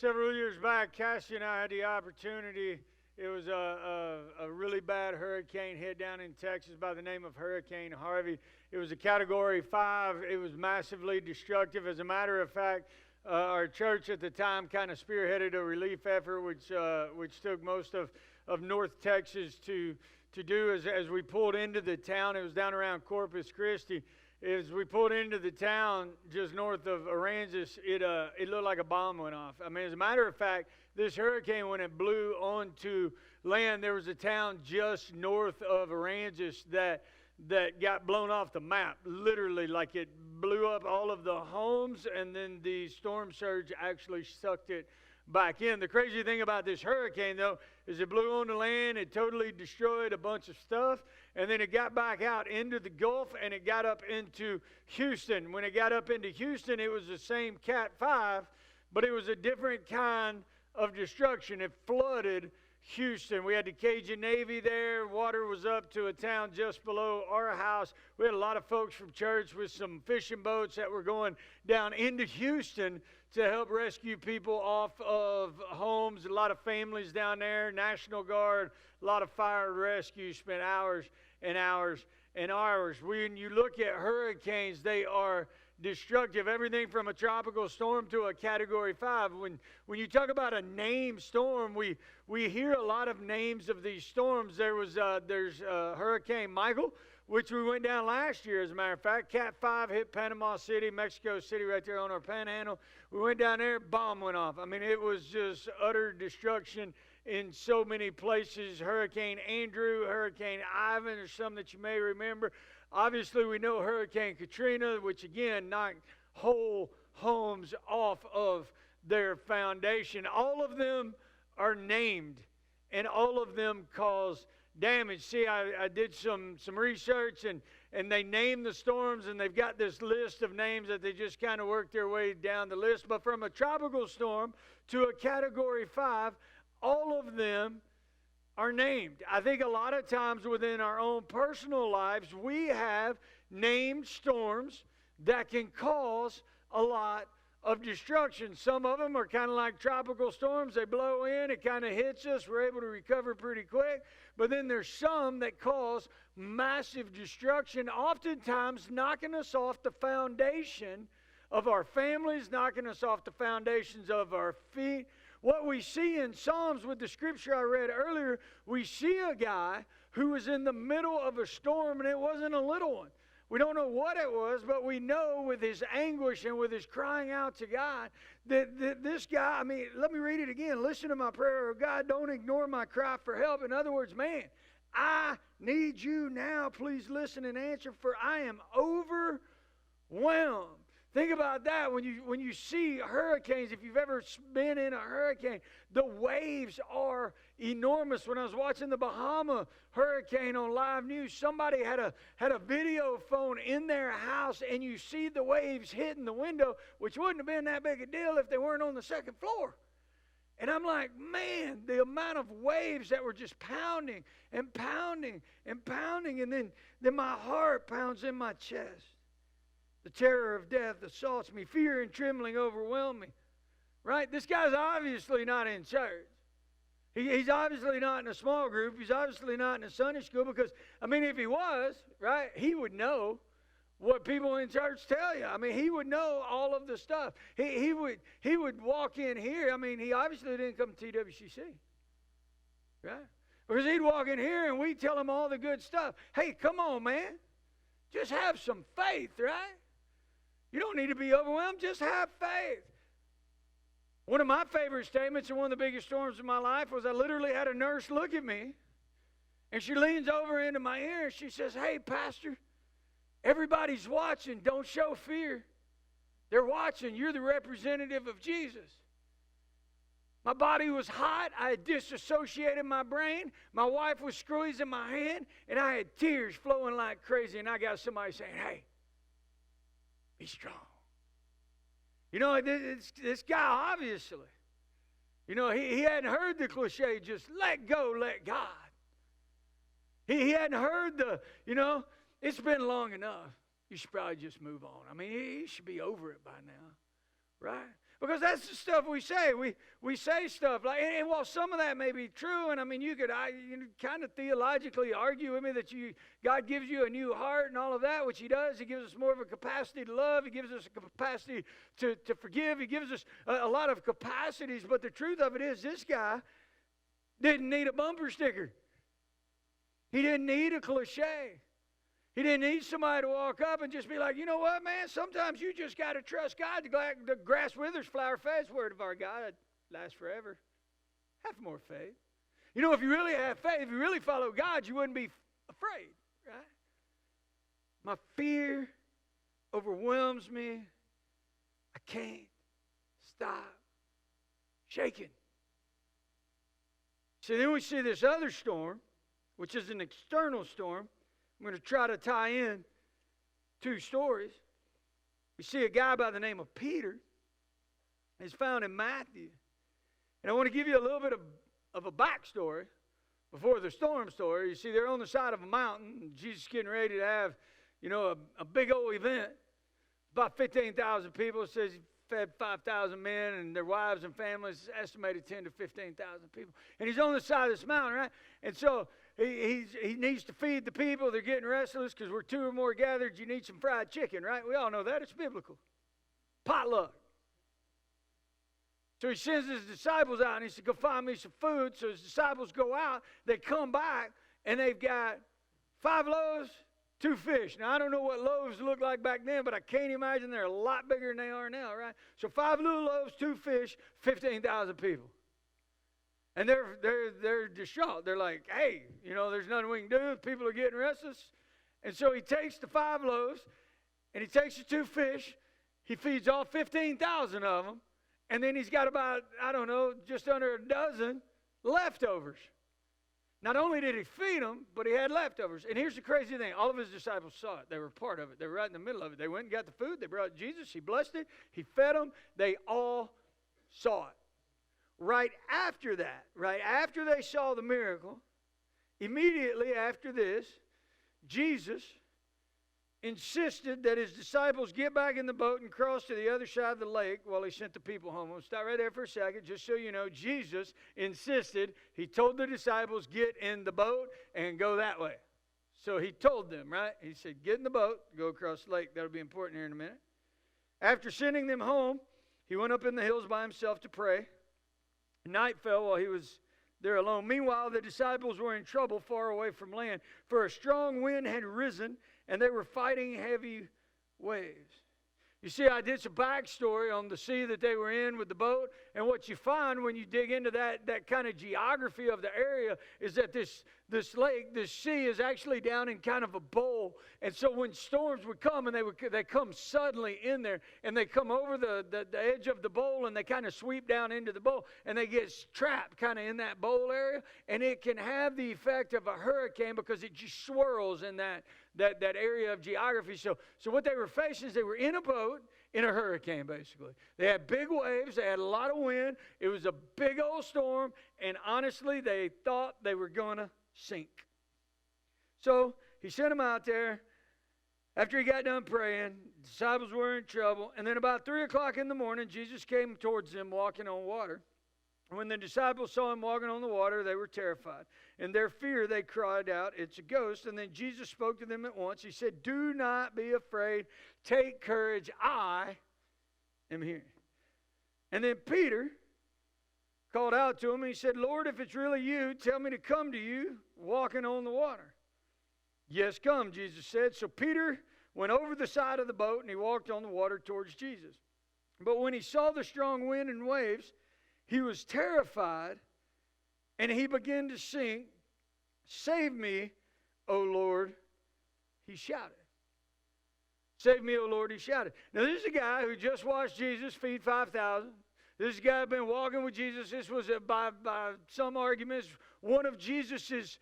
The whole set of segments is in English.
Several years back, Cassie and I had the opportunity. It was a really bad hurricane hit down in Texas by the name of Hurricane Harvey. It was a Category 5. It was massively destructive. As a matter of fact, our church at the time kind of spearheaded a relief effort, which took most of North Texas to do as we pulled into the town. It was down around Corpus Christi. As we pulled into the town just north of Aransas, it looked like a bomb went off. I mean, as a matter of fact, this hurricane, when it blew onto land, there was a town just north of Aransas that got blown off the map. Literally, like it blew up all of the homes, and then the storm surge actually sucked it back in. The crazy thing about this hurricane, though, is it blew onto land, it totally destroyed a bunch of stuff, and then it got back out into the Gulf, and it got up into Houston. When it got up into Houston, it was the same Cat 5, but it was a different kind of destruction. It flooded Houston. We had the Cajun Navy there. Water was up to a town just below our house. We had a lot of folks from church with some fishing boats that were going down into Houston to help rescue people off of homes. A lot of families down there, National Guard, a lot of fire and rescue, spent hours and hours and hours. When you look at hurricanes, they are destructive. Everything from a tropical storm to a Category 5. When you talk about a named storm, we hear a lot of names of these storms. There's Hurricane Michael, which we went down last year, as a matter of fact. Cat 5 hit Panama City, Mexico City, right there on our panhandle. We went down there, bomb went off. I mean, it was just utter destruction in so many places. Hurricane Andrew, Hurricane Ivan, or some that you may remember. Obviously, we know Hurricane Katrina, which again knocked whole homes off of their foundation. All of them are named, and all of them cause damage. See, I did some research, and they named the storms, and they've got this list of names that they just kind of work their way down the list. But from a tropical storm to a Category 5, all of them are named. I think a lot of times within our own personal lives, we have named storms that can cause a lot of destruction. Some of them are kind of like tropical storms. They blow in, it kind of hits us, we're able to recover pretty quick. But then there's some that cause massive destruction, oftentimes knocking us off the foundation of our families, knocking us off the foundations of our feet. What we see in Psalms with the scripture I read earlier, we see a guy who was in the middle of a storm, and it wasn't a little one. We don't know what it was, but we know with his anguish and with his crying out to God that this guy, I mean, let me read it again. Listen to my prayer. God, don't ignore my cry for help. In other words, man, I need you now. Please listen and answer, for I am overwhelmed. Think about that when you see hurricanes. If you've ever been in a hurricane, the waves are enormous. When I was watching the Bahama hurricane on live news, somebody had a video phone in their house, and you see the waves hitting the window, which wouldn't have been that big a deal if they weren't on the second floor. And I'm like, man, the amount of waves that were just pounding and pounding and pounding, and then my heart pounds in my chest. The terror of death assaults me. Fear and trembling overwhelm me. Right? This guy's obviously not in church. He's obviously not in a small group. He's obviously not in a Sunday school, because, I mean, if he was, right, he would know what people in church tell you. I mean, he would know all of the stuff. He would walk in here. I mean, he obviously didn't come to TWCC. Right? Because he'd walk in here and we'd tell him all the good stuff. Hey, come on, man. Just have some faith, right? You don't need to be overwhelmed. Just have faith. One of my favorite statements in one of the biggest storms of my life was I literally had a nurse look at me, and she leans over into my ear and she says, hey, Pastor, everybody's watching. Don't show fear. They're watching. You're the representative of Jesus. My body was hot. I had disassociated my brain. My wife was squeezing my hand, and I had tears flowing like crazy, and I got somebody saying, hey, be strong. You know, this guy obviously, you know, he hadn't heard the cliche, just let go, let God. He hadn't heard it's been long enough. You should probably just move on. I mean, he should be over it by now, right? Because that's the stuff we say. We say stuff like, and while some of that may be true, and I mean, you kind of theologically argue with me that God gives you a new heart and all of that, which He does. He gives us more of a capacity to love. He gives us a capacity to forgive. He gives us a lot of capacities. But the truth of it is, this guy didn't need a bumper sticker. He didn't need a cliche. He didn't need somebody to walk up and just be like, you know what, man, sometimes you just got to trust God. The grass withers, flower fades, word of our God lasts forever. Have more faith. You know, if you really have faith, if you really follow God, you wouldn't be afraid, right? My fear overwhelms me. I can't stop shaking. So then we see this other storm, which is an external storm. I'm going to try to tie in two stories. We see a guy by the name of Peter. He's found in Matthew. And I want to give you a little bit of a backstory before the storm story. You see, they're on the side of a mountain, and Jesus is getting ready to have, a big old event. About 15,000 people. It says he fed 5,000 men and their wives and families, estimated 10 to 15,000 people. And he's on the side of this mountain, right? And so he needs to feed the people. They're getting restless because we're two or more gathered. You need some fried chicken, right? We all know that. It's biblical. Potluck. So he sends his disciples out, and he said, go find me some food. So his disciples go out. They come back, and they've got 5 loaves, 2 fish. Now, I don't know what loaves looked like back then, but I can't imagine they're a lot bigger than they are now, right? So 5 little loaves, 2 fish, 15,000 people. And they're distraught. They're like, hey, there's nothing we can do. People are getting restless. And so he takes the 5 loaves, and he takes the 2 fish. He feeds all 15,000 of them. And then he's got about, just under a dozen leftovers. Not only did he feed them, but he had leftovers. And here's the crazy thing. All of his disciples saw it. They were part of it. They were right in the middle of it. They went and got the food. They brought Jesus. He blessed it. He fed them. They all saw it. Right after that, right after they saw the miracle, immediately after this, Jesus insisted that his disciples get back in the boat and cross to the other side of the lake while he sent the people home. We'll stop right there for a second, just so you know. Jesus insisted. He told the disciples, get in the boat and go that way. So he told them, right? He said, get in the boat, go across the lake. That'll be important here in a minute. After sending them home, he went up in the hills by himself to pray. Night fell while he was there alone. Meanwhile, the disciples were in trouble far away from land, for a strong wind had risen, and they were fighting heavy waves. You see, I did some backstory on the sea that they were in with the boat, and what you find when you dig into that kind of geography of the area is that this lake, this sea, is actually down in kind of a bowl. And so when storms would come, and they come suddenly in there, and they come over the edge of the bowl, and they kind of sweep down into the bowl, and they get trapped kind of in that bowl area, and it can have the effect of a hurricane because it just swirls in that area of geography. So what they were facing is they were in a boat in a hurricane, basically. They had big waves. They had a lot of wind. It was a big old storm, and honestly, they thought they were going to sink. So he sent them out there. After he got done praying, the disciples were in trouble, and then about 3 o'clock in the morning, Jesus came towards them walking on water. When the disciples saw him walking on the water, they were terrified. In their fear, they cried out, it's a ghost. And then Jesus spoke to them at once. He said, do not be afraid. Take courage. I am here. And then Peter called out to him, and he said, Lord, if it's really you, tell me to come to you walking on the water. Yes, come, Jesus said. So Peter went over the side of the boat, and he walked on the water towards Jesus. But when he saw the strong wind and waves, he was terrified, and he began to sing, save me, O Lord, he shouted. Save me, O Lord, he shouted. Now, this is a guy who just watched Jesus feed 5,000. This guy had been walking with Jesus. This was, by some arguments, one of Jesus's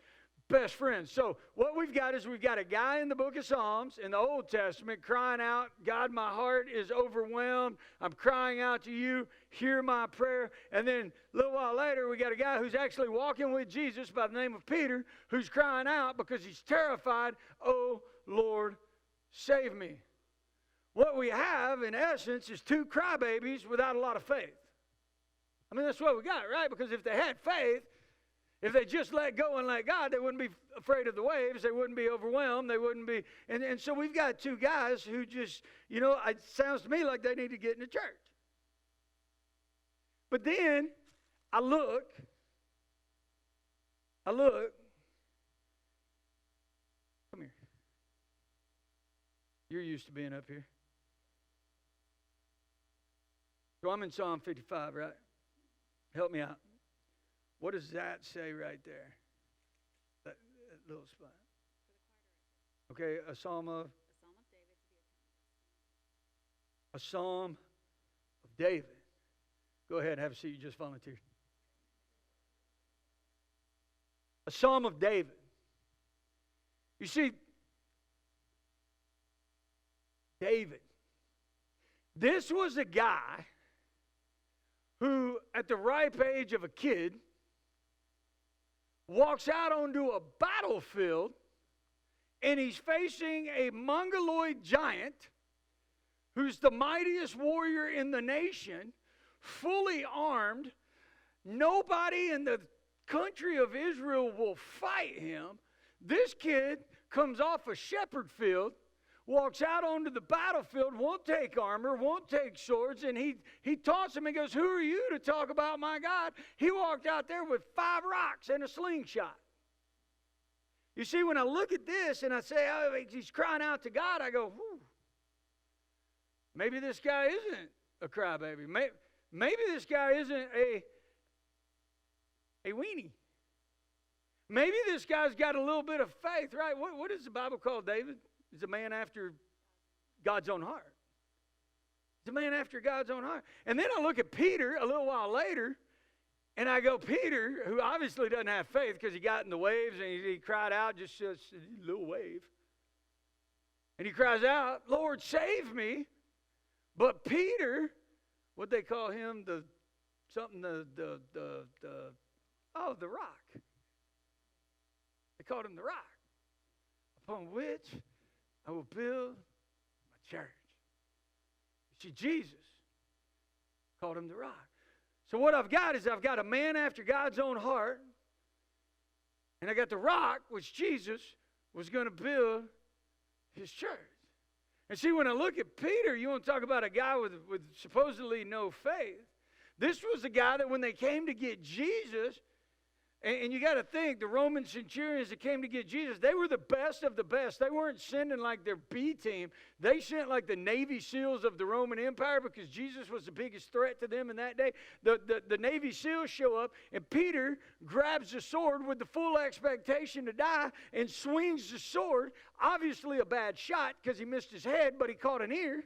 best friends. So what we've got is we've got a guy in the book of Psalms in the Old Testament crying out, God, my heart is overwhelmed. I'm crying out to you. Hear my prayer. And then a little while later, we got a guy who's actually walking with Jesus by the name of Peter, who's crying out because he's terrified, oh, Lord, save me. what we have, in essence, is two crybabies without a lot of faith. I mean, that's what we got, right? Because if they had faith, if they just let go and let God, they wouldn't be afraid of the waves. They wouldn't be overwhelmed. They wouldn't be. And so we've got two guys who just, it sounds to me like they need to get into church. But then I look. Come here. You're used to being up here. So I'm in Psalm 55, right? Help me out. What does that say right there? That little spot. Okay, a psalm of David. A psalm of David. Go ahead and have a seat. You just volunteered. A psalm of David. You see, David. This was a guy who, at the ripe age of a kid, walks out onto a battlefield and he's facing a mongoloid giant who's the mightiest warrior in the nation, fully armed. Nobody in the country of Israel will fight him. This kid comes off a shepherd field, walks out onto the battlefield, won't take armor, won't take swords, and he taunts him and goes, "Who are you to talk about my God?" He walked out there with 5 rocks and a slingshot. You see, when I look at this and I say, oh, he's crying out to God, I go, whew, maybe this guy isn't a crybaby. Maybe this guy isn't a weenie. Maybe this guy's got a little bit of faith, right? What does the Bible call David? He's a man after God's own heart. He's a man after God's own heart. And then I look at Peter a little while later, and I go, Peter, who obviously doesn't have faith because he got in the waves and he cried out, just a little wave. And he cries out, "Lord, save me." But Peter, what they call him, the rock. They called him the rock, upon which I will build my church. You see, Jesus called him the rock. So what I've got is I've got a man after God's own heart, and I got the rock, which Jesus was going to build his church. And see, when I look at Peter, you want to talk about a guy with supposedly no faith. This was the guy that when they came to get Jesus, and you got to think, the Roman centurions that came to get Jesus, they were the best of the best. They weren't sending like their B team. They sent like the Navy SEALs of the Roman Empire because Jesus was the biggest threat to them in that day. The Navy SEALs show up, and Peter grabs the sword with the full expectation to die and swings the sword. Obviously a bad shot because he missed his head, but he caught an ear.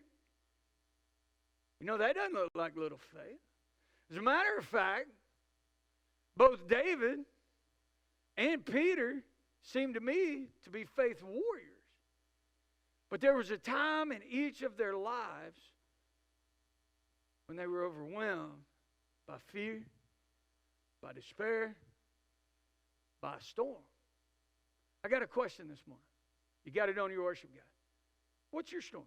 You know, that doesn't look like little faith. As a matter of fact, both David and Peter seem to me to be faith warriors. But there was a time in each of their lives when they were overwhelmed by fear, by despair, by a storm. I got a question this morning. You got it on your worship guide. What's your storm?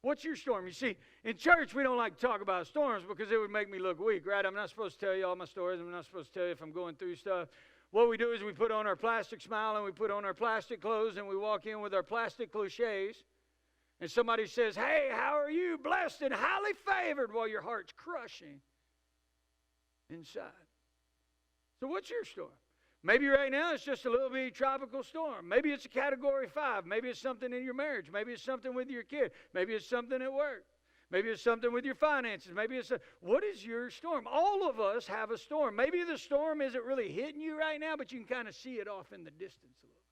What's your storm? You see, in church, we don't like to talk about storms because it would make me look weak, right? I'm not supposed to tell you all my stories. I'm not supposed to tell you if I'm going through stuff. What we do is we put on our plastic smile and we put on our plastic clothes and we walk in with our plastic cliches. And somebody says, "Hey, how are you? Blessed and highly favored," while your heart's crushing inside. So what's your storm? Maybe right now it's just a little bitty tropical storm. Maybe it's a category 5. Maybe it's something in your marriage. Maybe it's something with your kid. Maybe it's something at work. Maybe it's something with your finances. Maybe it's what is your storm? All of us have a storm. Maybe the storm isn't really hitting you right now, but you can kind of see it off in the distance a little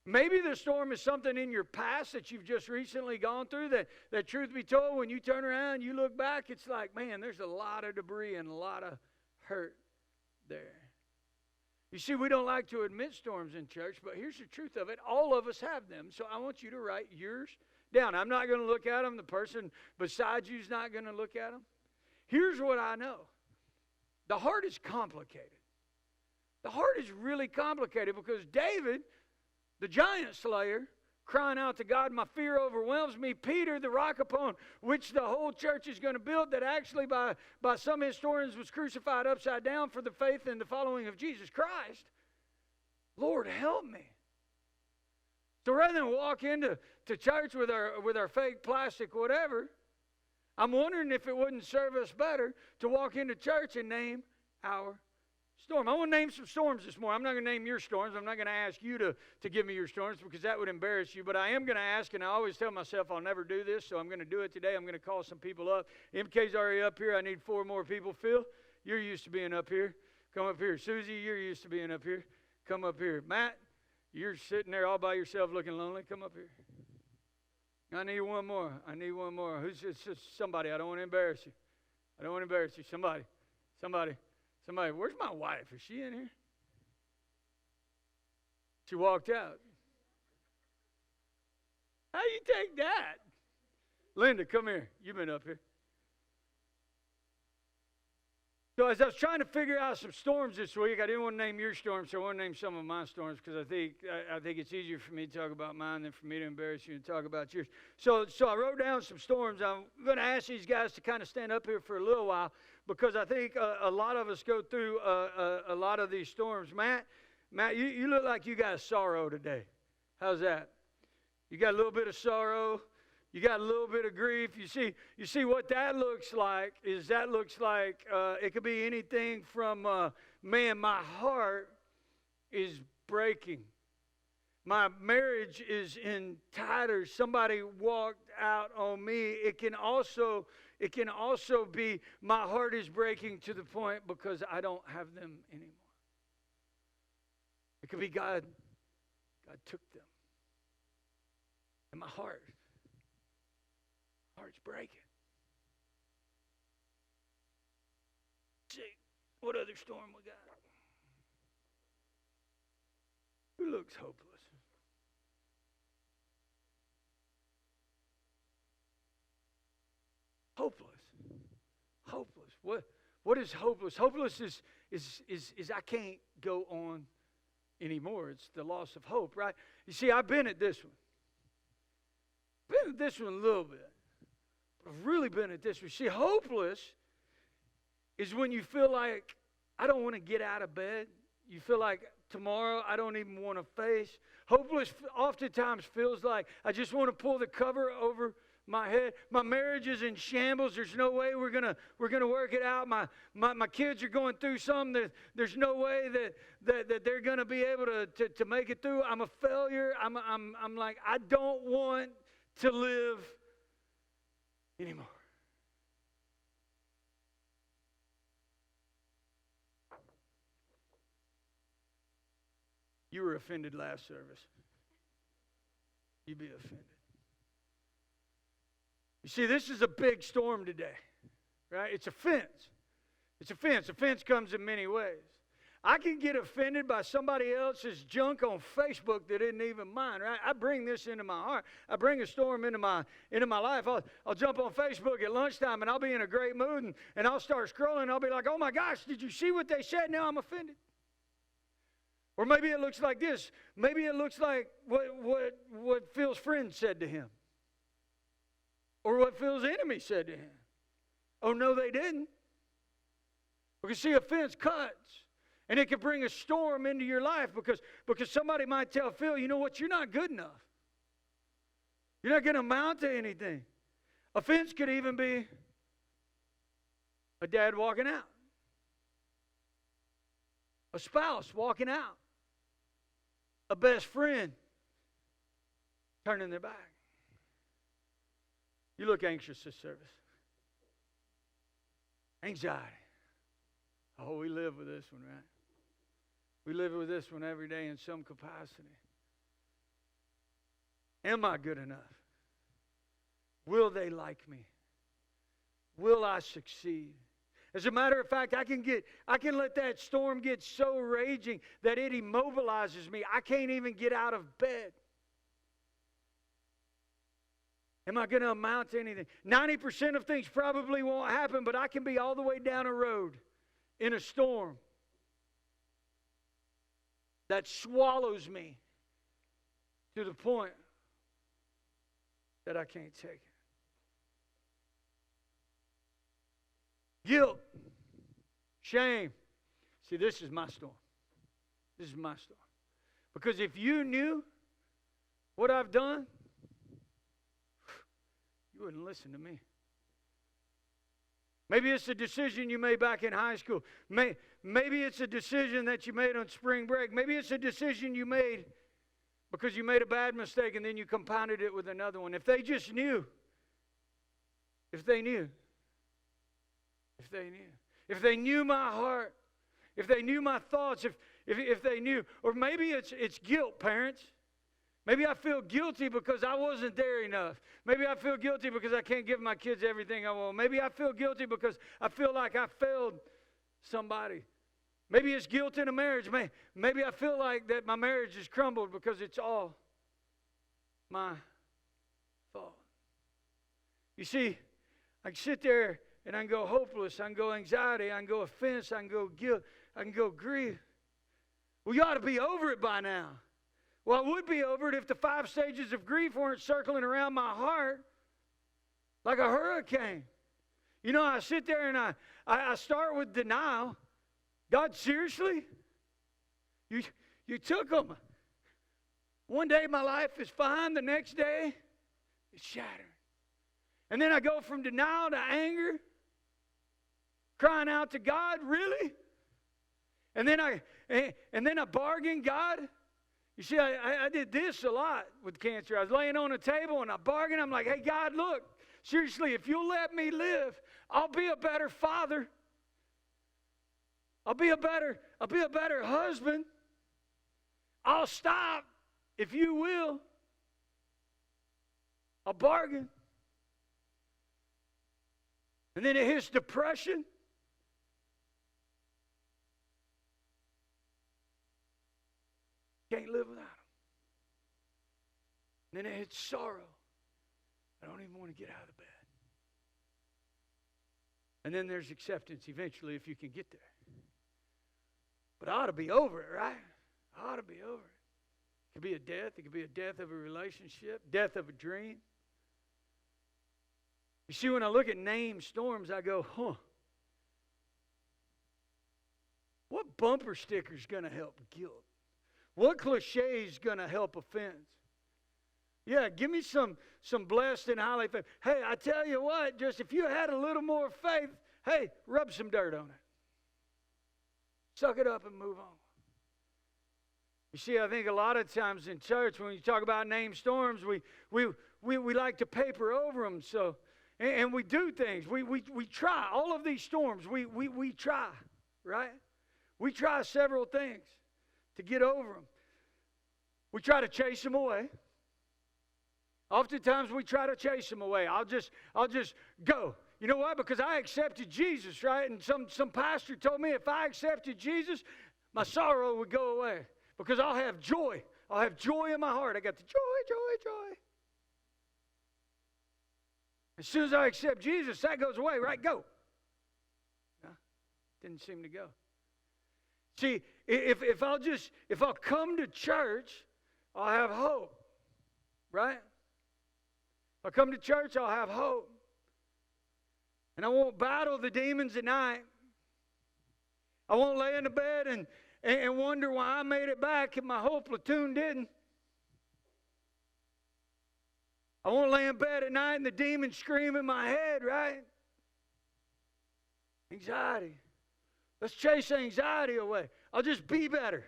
bit. Maybe the storm is something in your past that you've just recently gone through that truth be told, when you turn around and you look back, it's like, man, there's a lot of debris and a lot of hurt there. You see, we don't like to admit storms in church, but here's the truth of it. All of us have them. So I want you to write yours down. I'm not going to look at them. The person beside you is not going to look at them. Here's what I know. The heart is complicated. The heart is really complicated because David, the giant slayer, crying out to God. My fear overwhelms me. Peter, the rock upon which the whole church is going to build, that actually by some historians was crucified upside down for the faith and the following of Jesus Christ. Lord, help me. So rather than walk into church with our fake plastic whatever, I'm wondering if it wouldn't serve us better to walk into church and name our storm. I want to name some storms this morning. I'm not going to name your storms. I'm not going to ask you to give me your storms because that would embarrass you. But I am going to ask, and I always tell myself I'll never do this, so I'm going to do it today. I'm going to call some people up. MK's already up here. I need 4 more people. Phil, you're used to being up here. Come up here. Susie, you're used to being up here. Come up here. Matt, you're sitting there all by yourself looking lonely. Come up here. I need one more. I need one more. It's just somebody. I don't want to embarrass you. I don't want to embarrass you. Somebody. Where's my wife? Is she in here? She walked out. How you take that? Linda, come here. You've been up here. So as I was trying to figure out some storms this week, I didn't want to name your storms, so I want to name some of my storms because I think it's easier for me to talk about mine than for me to embarrass you and talk about yours. So I wrote down some storms. I'm going to ask these guys to kind of stand up here for a little while because I think a lot of us go through a lot of these storms. Matt, you look like you got sorrow today. How's that? You got a little bit of sorrow. You got a little bit of grief. You see what that looks like is it could be anything from, man, my heart is breaking. My marriage is in tatters. Somebody walked out on me. It can also be my heart is breaking to the point because I don't have them anymore. It could be God took them. And my heart's breaking. See, what other storm we got? Who looks hopeless? Hopeless. What is hopeless? Hopeless is I can't go on anymore. It's the loss of hope, right? You see, I've been at this one. Been at this one a little bit. I've really been at this one. See, hopeless is when you feel like I don't want to get out of bed. You feel like tomorrow I don't even want to face. Hopeless oftentimes feels like I just want to pull the cover over my head. My marriage is in shambles. There's no way we're gonna work it out. My kids are going through something. There's no way that they're gonna be able to make it through. I'm a failure. I'm like I don't want to live anymore. You were offended last service. You be offended. You see, this is a big storm today, right? It's offense. It's offense. Offense comes in many ways. I can get offended by somebody else's junk on Facebook that isn't even mine, right? I bring this into my heart. I bring a storm into my life. I'll jump on Facebook at lunchtime and I'll be in a great mood and I'll start scrolling and I'll be like, oh my gosh, did you see what they said? Now I'm offended. Or maybe it looks like this. Maybe it looks like what Phil's friend said to him. Or what Phil's enemy said to him. Oh no, they didn't. Because see, offense cuts. And it can bring a storm into your life because somebody might tell Phil, you know what, you're not good enough. You're not going to amount to anything. Offense could even be a dad walking out. A spouse walking out. A best friend turning their back. You look anxious this service. Anxiety. Oh, we live with this one, right? We live with this one every day in some capacity. Am I good enough? Will they like me? Will I succeed? As a matter of fact, I can let that storm get so raging that it immobilizes me. I can't even get out of bed. Am I going to amount to anything? 90% of things probably won't happen, but I can be all the way down a road in a storm that swallows me to the point that I can't take it. Guilt, shame. See, this is my storm. This is my storm. Because if you knew what I've done, you wouldn't listen to me. Maybe it's a decision you made back in high school. Maybe it's a decision that you made on spring break. Maybe it's a decision you made because you made a bad mistake and then you compounded it with another one. If they just knew, if they knew my heart, if they knew my thoughts, if they knew, or maybe it's guilt, parents. Maybe I feel guilty because I wasn't there enough. Maybe I feel guilty because I can't give my kids everything I want. Maybe I feel guilty because I feel like I failed somebody. Maybe it's guilt in a marriage. Maybe I feel like that my marriage has crumbled because it's all my fault. You see, I can sit there and I can go hopeless, I can go anxiety, I can go offense, I can go guilt, I can go grief. Well, you ought to be over it by now. Well, I would be over it if the 5 stages of grief weren't circling around my heart like a hurricane. You know, I sit there and I start with denial. God, seriously? You took them. One day my life is fine. The next day, it's shattered. And then I go from denial to anger, crying out to God, really? And then I bargain, God. You see, I did this a lot with cancer. I was laying on a table and I bargained. I'm like, hey, God, look, seriously, if you'll let me live, I'll be a better father. I'll be a better husband. I'll stop, if you will. I'll bargain. And then it hits depression. Can't live without him. And then it hits sorrow. I don't even want to get out of the bed. And then there's acceptance eventually if you can get there. But I ought to be over it, right? I ought to be over it. It could be a death. It could be a death of a relationship, death of a dream. You see, when I look at named storms, I go, what bumper sticker is going to help guilt? What cliche is going to help offense? Yeah, give me some blessed and highly faith. Hey, I tell you what, just if you had a little more faith, hey, rub some dirt on it. Suck it up and move on. You see, I think a lot of times in church, when you talk about named storms, we like to paper over them. So, and we do things. We try all of these storms. We try, right? We try several things to get over them. We try to chase them away. Oftentimes we try to chase them away. I'll just go. You know why? Because I accepted Jesus, right? And some pastor told me if I accepted Jesus, my sorrow would go away. Because I'll have joy. I'll have joy in my heart. I got the joy. As soon as I accept Jesus, that goes away, right? Go. No, didn't seem to go. See, if I'll come to church, I'll have hope, right? If I come to church, I'll have hope. And I won't battle the demons at night. I won't lay in the bed and wonder why I made it back and my whole platoon didn't. I won't lay in bed at night and the demons scream in my head, right? Anxiety. Let's chase anxiety away. I'll just be better.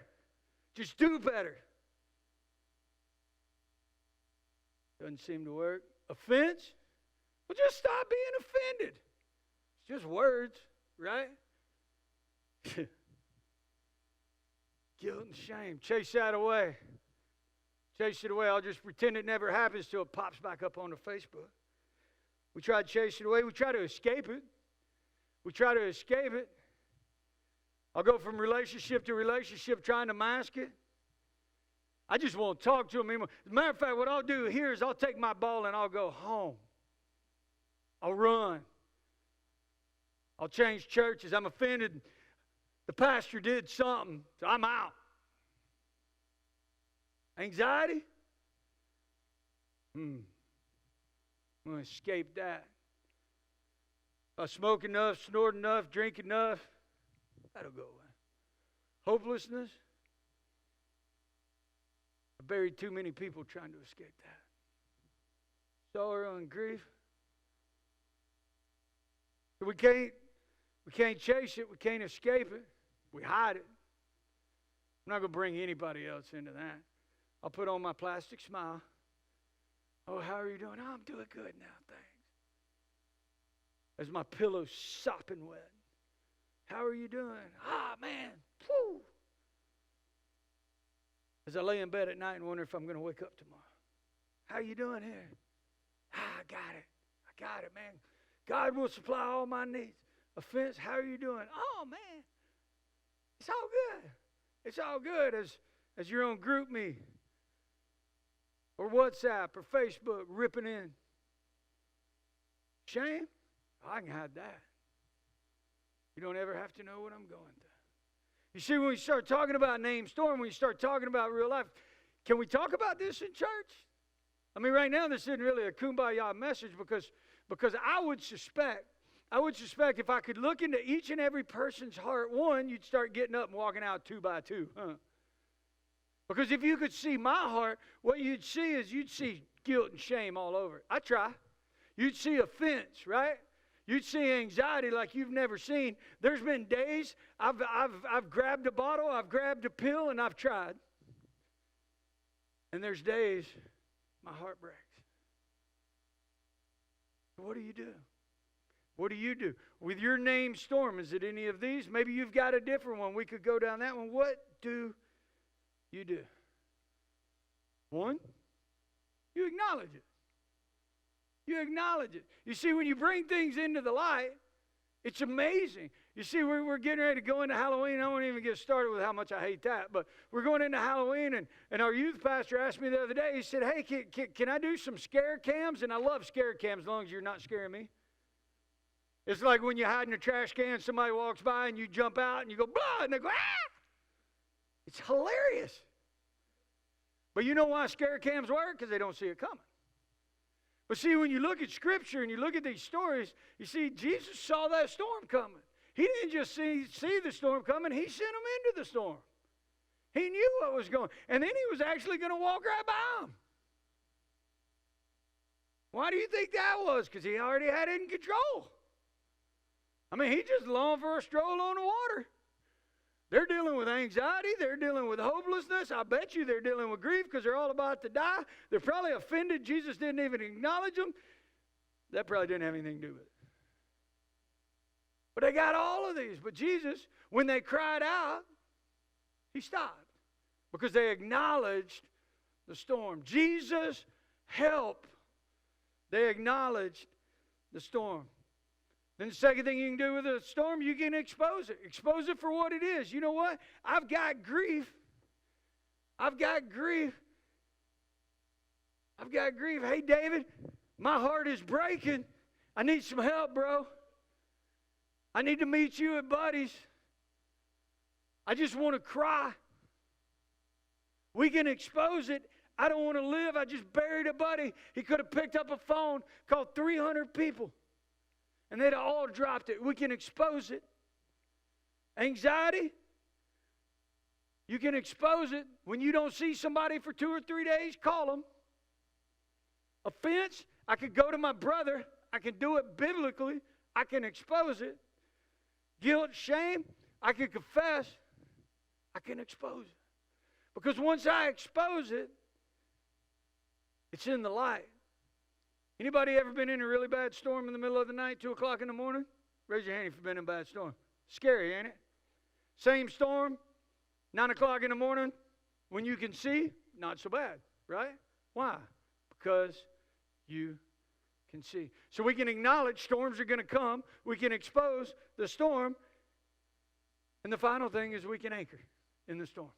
Just do better. Doesn't seem to work. Offense? Well, just stop being offended. It's just words, right? Guilt and shame. Chase that away. Chase it away. I'll just pretend it never happens till it pops back up on the Facebook. We try to chase it away. We try to escape it. I'll go from relationship to relationship trying to mask it. I just won't talk to them anymore. As a matter of fact, what I'll do here is I'll take my ball and I'll go home. I'll run. I'll change churches. I'm offended. The pastor did something, so I'm out. Anxiety? I'm going to escape that. If I smoke enough, snort enough, drink enough, that'll go away. Hopelessness. I buried too many people trying to escape that. Sorrow and grief. We can't chase it. We can't escape it. We hide it. I'm not going to bring anybody else into that. I'll put on my plastic smile. Oh, how are you doing? Oh, I'm doing good now, thanks. As my pillow's sopping wet. How are you doing? Ah, man. Whew. As I lay in bed at night and wonder if I'm going to wake up tomorrow. How you doing here? Ah, I got it, man. God will supply all my needs. Offense, how are you doing? Oh, man. It's all good. It's all good as you're on GroupMe or WhatsApp or Facebook ripping in. Shame? I can hide that. You don't ever have to know what I'm going through. You see, when we start talking about name storm, when you start talking about real life, can we talk about this in church? I mean, right now, this isn't really a kumbaya message because I would suspect if I could look into each and every person's heart, one, you'd start getting up and walking out 2 by 2. Because if you could see my heart, what you'd see guilt and shame all over it. I try. You'd see offense, right? You'd see anxiety like you've never seen. There's been days I've grabbed a bottle, I've grabbed a pill, and I've tried. And there's days my heart breaks. What do you do? What do you do? With your name storm, is it any of these? Maybe you've got a different one. We could go down that one. What do you do? One, you acknowledge it. You acknowledge it. You see, when you bring things into the light, it's amazing. You see, we're getting ready to go into Halloween. I won't even get started with how much I hate that. But we're going into Halloween, and our youth pastor asked me the other day, he said, hey, can I do some scare cams? And I love scare cams as long as you're not scaring me. It's like when you hide in a trash can, somebody walks by, and you jump out, and you go, blah, and they go, ah! It's hilarious. But you know why scare cams work? Because they don't see it coming. But see, when you look at Scripture and you look at these stories, you see, Jesus saw that storm coming. He didn't just see the storm coming. He sent them into the storm. He knew what was going. And then he was actually going to walk right by them. Why do you think that was? Because he already had it in control. I mean, he just longed for a stroll on the water. They're dealing with anxiety. They're dealing with hopelessness. I bet you they're dealing with grief because they're all about to die. They're probably offended. Jesus didn't even acknowledge them. That probably didn't have anything to do with it. But they got all of these. But Jesus, when they cried out, he stopped because they acknowledged the storm. Jesus, help. They acknowledged the storm. Then the second thing you can do with a storm, you can expose it. Expose it for what it is. You know what? I've got grief. I've got grief. I've got grief. Hey, David, my heart is breaking. I need some help, bro. I need to meet you at Buddy's. I just want to cry. We can expose it. I don't want to live. I just buried a buddy. He could have picked up a phone, called 300 people. And they'd all dropped it. We can expose it. Anxiety, you can expose it. When you don't see somebody for 2 or 3 days, call them. Offense, I could go to my brother. I can do it biblically. I can expose it. Guilt, shame, I can confess. I can expose it. Because once I expose it, it's in the light. Anybody ever been in a really bad storm in the middle of the night, 2 o'clock in the morning? Raise your hand if you've been in a bad storm. Scary, ain't it? Same storm, 9 o'clock in the morning, when you can see, not so bad, right? Why? Because you can see. So we can acknowledge storms are going to come. We can expose the storm. And the final thing is we can anchor in the storm.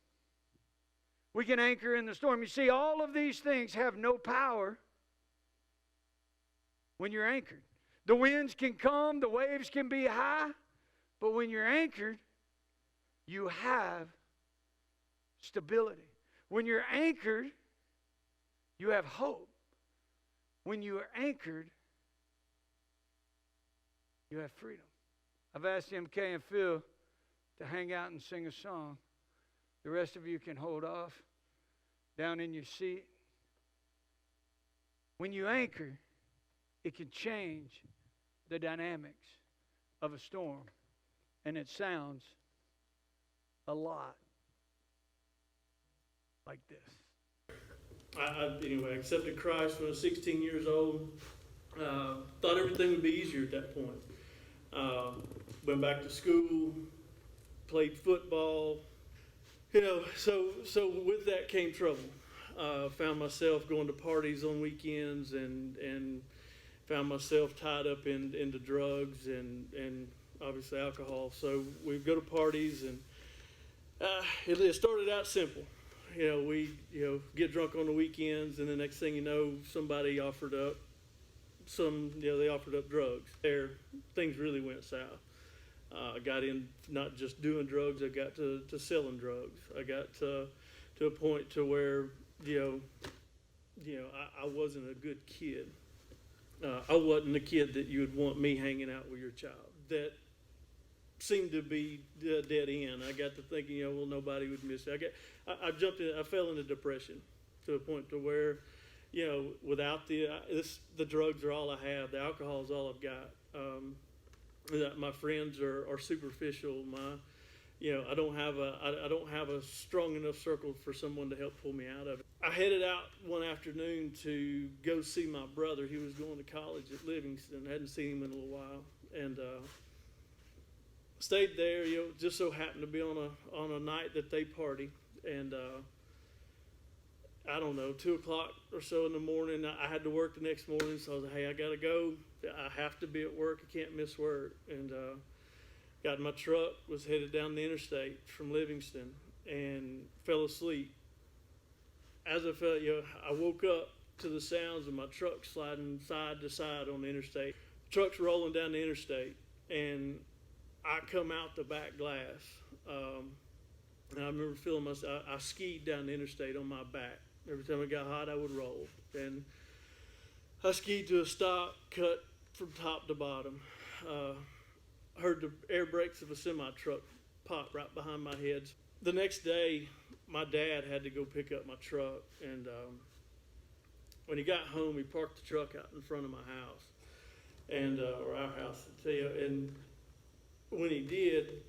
We can anchor in the storm. You see, all of these things have no power when you're anchored. The winds can come, the waves can be high, but when you're anchored, you have stability. When you're anchored, you have hope. When you are anchored, You have freedom. I've asked MK and Phil to hang out and sing a song. The rest of you can hold off down in your seat. When you anchor, it can change the dynamics of a storm. And it sounds a lot like this. Anyway, I accepted Christ when I was 16 years old. Thought everything would be easier at that point. Went back to school, played football. So with that came trouble. Found myself going to parties on weekends and found myself tied up into drugs and obviously alcohol. So we'd go to parties and it started out simple. We get drunk on the weekends, and the next thing you know, somebody offered up they offered up drugs. Things really went south. I got in not just doing drugs, I got to selling drugs. I got to a point to where I wasn't a good kid. I wasn't the kid that you would want me hanging out with your child. That seemed to be a dead end. I got to thinking, well, nobody would miss it. I fell into depression to a point to where, without the drugs are all I have. The alcohol is all I've got. My friends are superficial. I don't have a strong enough circle for someone to help pull me out of it. I headed out one afternoon to go see my brother. He was going to college at Livingston. I hadn't seen him in a little while, and stayed there. Just so happened to be on a night that they party, and I don't know, 2 o'clock or so in the morning. I had to work the next morning, so I was like, hey, I gotta go. I have to be at work. I can't miss work. And got in my truck, was headed down the interstate from Livingston, and fell asleep. As I fell, I woke up to the sounds of my truck sliding side to side on the interstate. Truck's rolling down the interstate, and I come out the back glass. And I remember feeling myself, I skied down the interstate on my back. Every time it got hot, I would roll. And I skied to a stop, cut from top to bottom. Heard the air brakes of a semi-truck pop right behind my head. The next day, my dad had to go pick up my truck. And when he got home, he parked the truck out in front of my house, and or our house, I tell you. And when he did,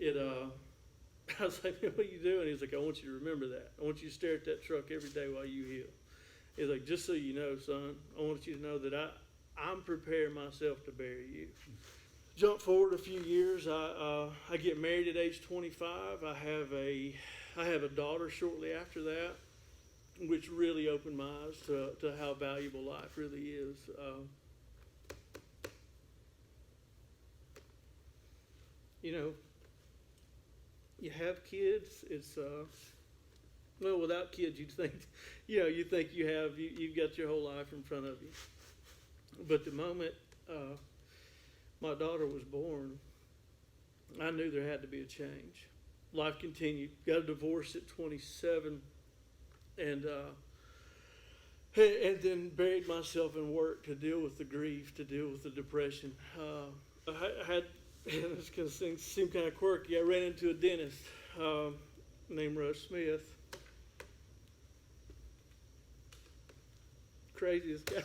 I was like, what are you doing? He's like, I want you to remember that. I want you to stare at that truck every day while you heal. He's like, just so you know, son, I want you to know that I'm preparing myself to bury you. Jump forward a few years. I get married at age 25. I have a daughter shortly after that, which really opened my eyes to how valuable life really is. You have kids. It's without kids, you'd think, you've got your whole life in front of you. But the moment my daughter was born, I knew there had to be a change. Life continued. Got a divorce at 27, and then buried myself in work to deal with the grief, to deal with the depression. I had. It's going to seem kind of quirky. I ran into a dentist named Russ Smith. Craziest guy.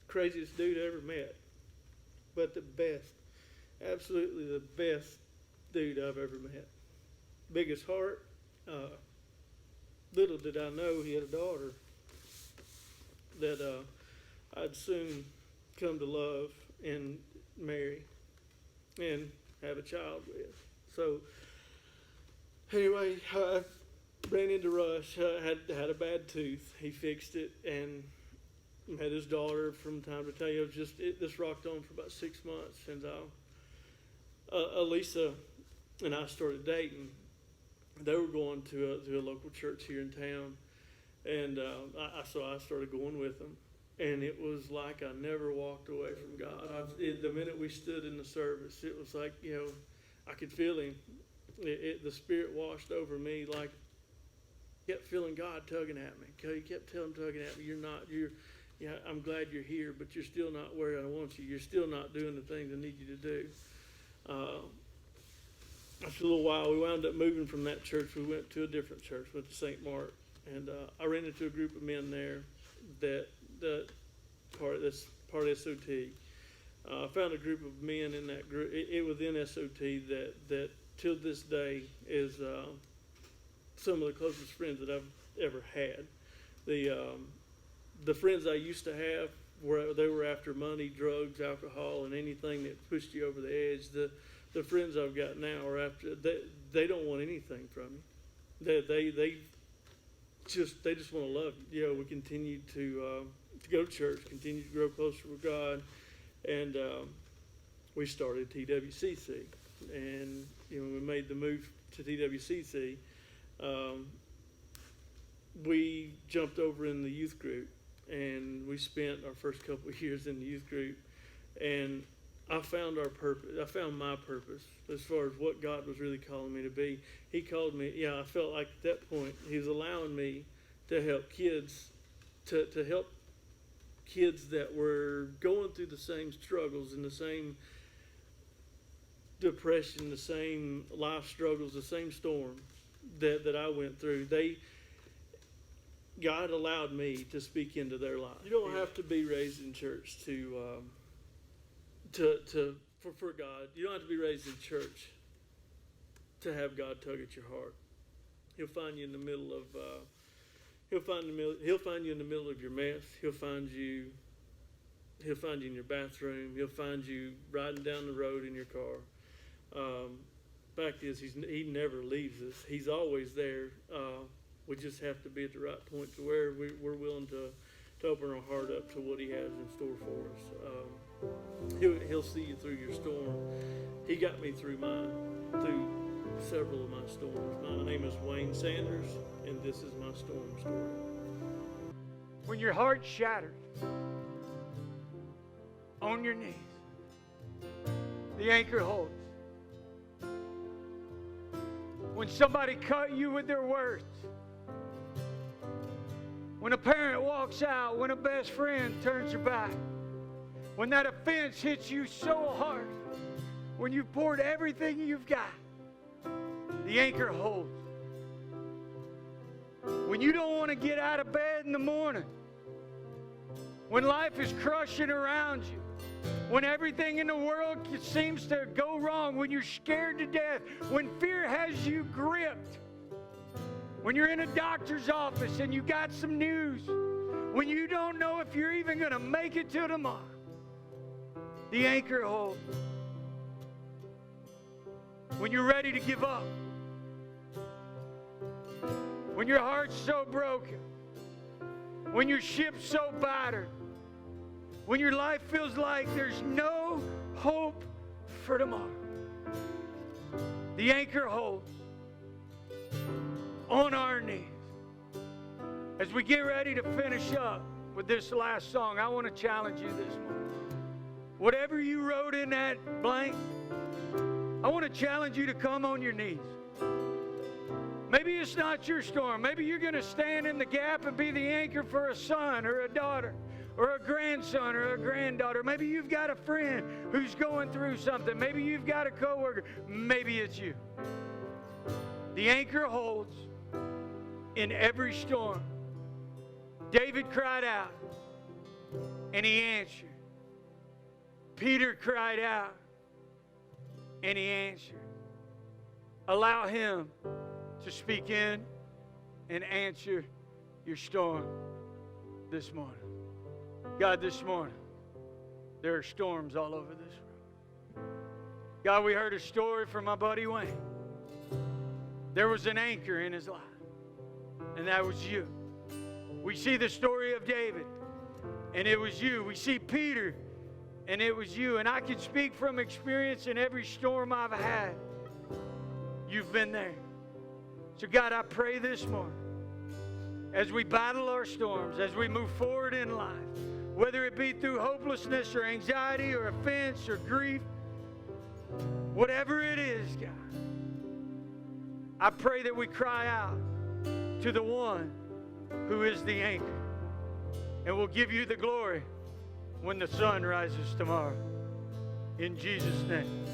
Craziest dude I ever met. But the best. Absolutely the best dude I've ever met. Biggest heart. Little did I know he had a daughter that I'd soon come to love and marry and have a child with. So anyway, I ran into Rush. I had a bad tooth. He fixed it and met his daughter from time to time. This rocked on for about 6 months, and Elisa and I started dating. They were going to a local church here in town, and so I started going with them. And it was like I never walked away from God. The minute we stood in the service, it was like, I could feel Him. The Spirit washed over me, like I kept feeling God tugging at me. He kept tugging at me. Yeah, I'm glad you're here, but you're still not where I want you. You're still not doing the things I need you to do. After a little while, we wound up moving from that church. We went to a different church, went to St. Mark, and I ran into a group of men there that's part of SOT. I found a group of men in that group. It was in SOT that till this day is some of the closest friends that I've ever had. The friends I used to have they were after money, drugs, alcohol, and anything that pushed you over the edge. The friends I've got now are after they don't want anything from you. They just want to love you. You know, we continue to go to church, continue to grow closer with God, and we started TWCC, and when we made the move to TWCC, we jumped over in the youth group, and we spent our first couple of years in the youth group, and I found our purpose. I found my purpose as far as what God was really calling me to be. He called me. I felt like at that point He was allowing me to help kids, to help kids that were going through the same struggles and the same depression, the same life struggles, the same storm that I went through. God allowed me to speak into their life. You don't have to be raised in church for God. You don't have to be raised in church to have God tug at your heart. He'll find you in the middle of He'll find you in the middle of your mess. He'll find you in your bathroom. He'll find you riding down the road in your car. Fact is, He never leaves us. He's always there. We just have to be at the right point to where we're willing to open our heart up to what He has in store for us. He'll see you through your storm. He got me through several of my storms. My name is Wayne Sanders, and this is my storm story. When your heart's shattered, on your knees, the anchor holds. When somebody cut you with their words, when a parent walks out, when a best friend turns your back, when that offense hits you so hard, when you've poured everything you've got, the anchor holds. When you don't want to get out of bed in the morning, when life is crushing around you, when everything in the world seems to go wrong, when you're scared to death, when fear has you gripped, when you're in a doctor's office and you got some news, when you don't know if you're even going to make it till tomorrow, the anchor holds. When you're ready to give up, when your heart's so broken, when your ship's so battered, when your life feels like there's no hope for tomorrow, the anchor holds. On our knees. As we get ready to finish up with this last song, I want to challenge you this morning. Whatever you wrote in that blank, I want to challenge you to come on your knees. Maybe it's not your storm. Maybe you're going to stand in the gap and be the anchor for a son or a daughter or a grandson or a granddaughter. Maybe you've got a friend who's going through something. Maybe you've got a coworker. Maybe it's you. The anchor holds in every storm. David cried out, and He answered. Peter cried out, and He answered. Allow Him to speak in and answer your storm this morning. God, this morning, there are storms all over this room. God, we heard a story from my buddy Wayne. There was an anchor in his life, and that was you. We see the story of David, and it was you. We see Peter, and it was you. And I can speak from experience in every storm I've had. You've been there. So God, I pray this morning, as we battle our storms, as we move forward in life, whether it be through hopelessness or anxiety or offense or grief, whatever it is, God, I pray that we cry out to the one who is the anchor. And we'll give you the glory when the sun rises tomorrow. In Jesus' name.